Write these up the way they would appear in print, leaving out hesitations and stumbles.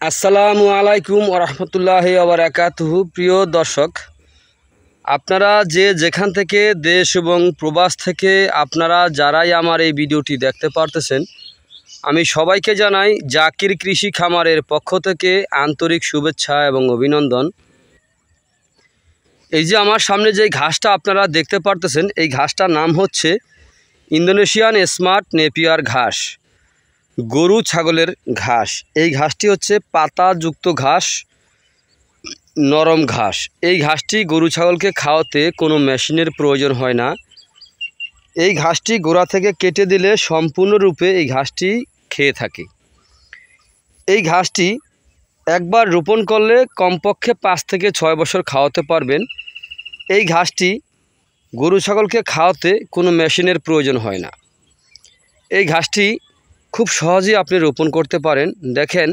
আসসালামু আলাইকুম ওরহমতুল্লাহি ওবারাকাতুহু। প্রিয় দর্শক, আপনারা যে যেখান থেকে দেশ এবং প্রবাস থেকে আপনারা যারাই আমার এই ভিডিওটি দেখতে পারতেছেন, আমি সবাইকে জানাই জাকির কৃষি খামারের পক্ষ থেকে আন্তরিক শুভেচ্ছা এবং অভিনন্দন। এই যে আমার সামনে যে ঘাসটা আপনারা দেখতে পারতেছেন, এই ঘাসটার নাম হচ্ছে ইন্দোনেশিয়ান স্মার্ট নেপিয়ার ঘাস, গরু ছাগলের ঘাস। এই ঘাসটি হচ্ছে পাতাযুক্ত ঘাস, নরম ঘাস। এই ঘাসটি গরু ছাগলকে খাওয়াতে কোনো মেশিনের প্রয়োজন হয় না। এই ঘাসটি গোড়া থেকে কেটে দিলে সম্পূর্ণরূপে এই ঘাসটি খেয়ে থাকে। এই ঘাসটি একবার রোপণ করলে কমপক্ষে 5 থেকে 6 বছর খাওয়াতে পারবেন। এই ঘাসটি গরু ছাগলকে খাওয়াতে কোনো মেশিনের প্রয়োজন হয় না। এই ঘাসটি খুব সহজেই আপনি রোপণ করতে পারেন। দেখেন,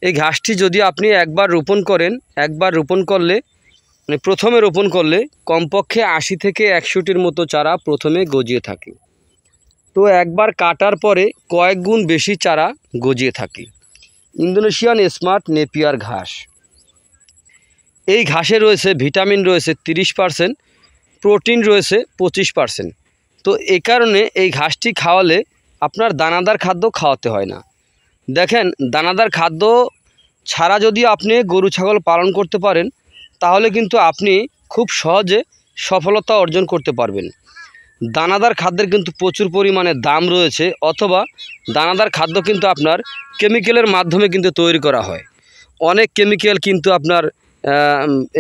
এই ঘাসটি যদি আপনি একবার রোপণ করেন, একবার রোপণ করলে প্রথমে রোপণ করলে কমপক্ষে 80 থেকে 100টির মতো চারা প্রথমে গজিয়ে থাকে। তো একবার কাটার পরে কয়েক গুণ বেশি চারা গজিয়ে থাকে। ইন্দোনেশিয়ান স্মার্ট নেপিয়ার ঘাস। এই ঘাসে রয়েছে ভিটামিন রয়েছে 30%, প্রোটিন রয়েছে 25%। তো এই কারণে এই ঘাসটি খাওয়ালে আপনার দানাদার খাদ্য খাওয়াতে হয় না। দেখেন, দানাদার খাদ্য ছাড়া যদি আপনি গরু ছাগল পালন করতে পারেন, তাহলে কিন্তু আপনি খুব সহজে সফলতা অর্জন করতে পারবেন। দানাদার খাদ্যের কিন্তু প্রচুর পরিমাণে দাম রয়েছে, অথবা দানাদার খাদ্য কিন্তু আপনার কেমিক্যালের মাধ্যমে কিন্তু তৈরি করা হয়। অনেক কেমিক্যাল কিন্তু আপনার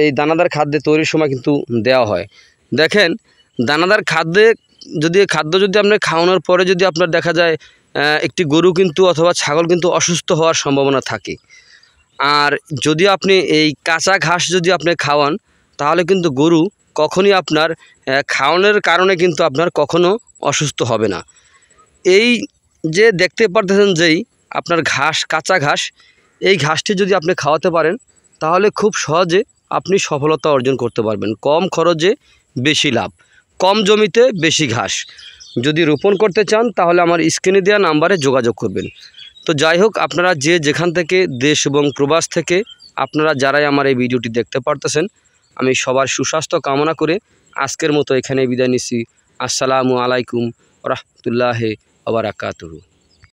এই দানাদার খাদ্যে তৈরির সময় কিন্তু দেওয়া হয়। দেখেন, দানাদার খাদ্য যদি আপনার খাওয়ানোর পরে যদি আপনার দেখা যায় একটি গরু কিন্তু অথবা ছাগল কিন্তু অসুস্থ হওয়ার সম্ভাবনা থাকে। আর যদি আপনি এই কাঁচা ঘাস যদি আপনি খাওয়ান, তাহলে কিন্তু গরু কখনই আপনার খাওয়ানোর কারণে কিন্তু আপনার কখনো অসুস্থ হবে না। এই যে দেখতে পারতেছেন যেই আপনার ঘাস, কাঁচা ঘাস, এই ঘাসটি যদি আপনি খাওয়াতে পারেন, তাহলে খুব সহজে আপনি সফলতা অর্জন করতে পারবেন। কম খরচে বেশি লাভ, কম জমিতে বেশি ঘাস। যদি রোপণ করতে চান, তাহলে আমার স্ক্রিনে দেওয়া নাম্বারে যোগাযোগ করবেন। তো যাই হোক, আপনারা যে যেখান থেকে দেশ এবং প্রবাস থেকে আপনারা যারাই আমার এই ভিডিওটি দেখতে পারতেছেন, আমি সবার সুস্বাস্থ্য কামনা করে আজকের মতো এখানে বিদায় নিচ্ছি। আসসালামু আলাইকুম ওয়া রাহমাতুল্লাহি ওয়া বারাকাতুহু।